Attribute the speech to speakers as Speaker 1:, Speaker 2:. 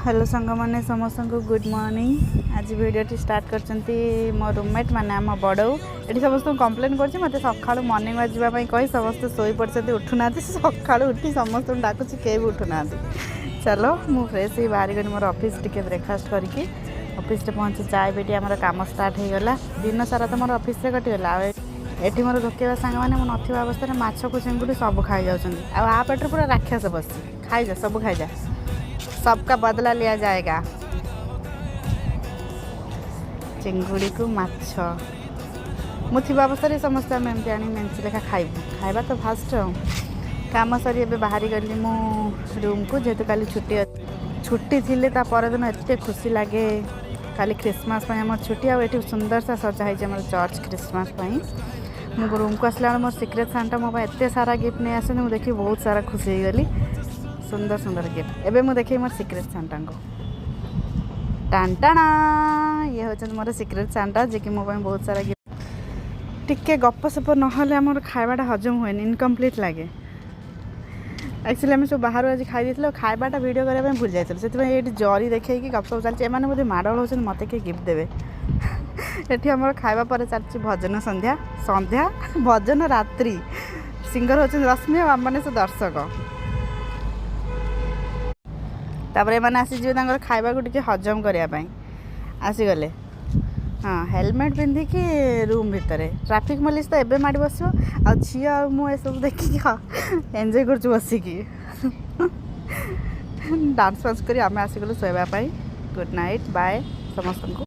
Speaker 1: Hello सांग मैंने समस्त को गुड मॉर्निंग। आज वीडियो स्टार्ट करचंती मो रूममेट माने आम बड़ऊ ये समस्त कंप्लेन कर मत सका मॉर्निंग वाक जावाई कही समस्त शोई पड़ते उठुना सका उठी समस्त डाकुची के भी उठुना। चलो मु फ्रेश ही बाहर गली मोर ऑफिस टिके ब्रेकफास्ट करके ऑफिस पहुँचे चाय बेटी आम कम स्टार्ट हो गला। दिन सारा तो मोर ऑफिस से कटिगला। एटी मोर धोकेबा सांग मैंने नथिबा अवस्था माछ को चिंगुड़ी सब खाई जाऊँ आ पेट पूरा राक्षस बस खाई जा सब खाई जा सबका बदला लिया जाएगा। चिंगुड़ी को माछ मुझे अवस्था समस्त आम एमती आनी मेंची लेखा खाइबू खाइबा तो फास्ट काम सरी ए बाहरी गली मो रूम को जेहेतु काली छुट्टी थी परदिन एत खुशी लगे। काली क्रिसमस आम छुट्टी आठ सुंदर सा सजाई आम चर्च क्रिसमस मो रूम को आसला मोर सिक्रेट सांटा मो एत सारा गिफ्ट नहीं आसे मुझे देखी बहुत सारा खुशी हो गली। सुंदर सुंदर गिफ्ट एबे मु देखी मोर सिक्रेट सांटा को टाणटाणा ये हूँ मोर सिक्रेट सांटा जे कि मो बहुत सारा गिफ्ट। टिके गप सप नहले आमर खाइबाटा हजम हुए इनकम्प्लीट लगे। एक्चुअली आम सब बाहर आज खाई देते खाइबाटा वीडियो करने भूल जाइए से जरी देखे गप सप चलती बोधे माड़गोल होते मत किए गिफ्ट देवे। ये आम खाइबा पर चलती भजन संध्या संध्या भजन रात्रि सिंगर होती रश्मि आम मैंने से दर्शक तापर एमाने आसीजे खाइबा को टिके हजम करने आसीगले। हाँ हेलमेट पिंधिकी रूम भितर ट्रैफिक पुलिस तो एबे माड़ी बस आ झील मुझे देखिए एंजॉय कर बसिकी डांस फांस कर आम आसीगलु शोवाई। गुड नाइट बाय समस्त को।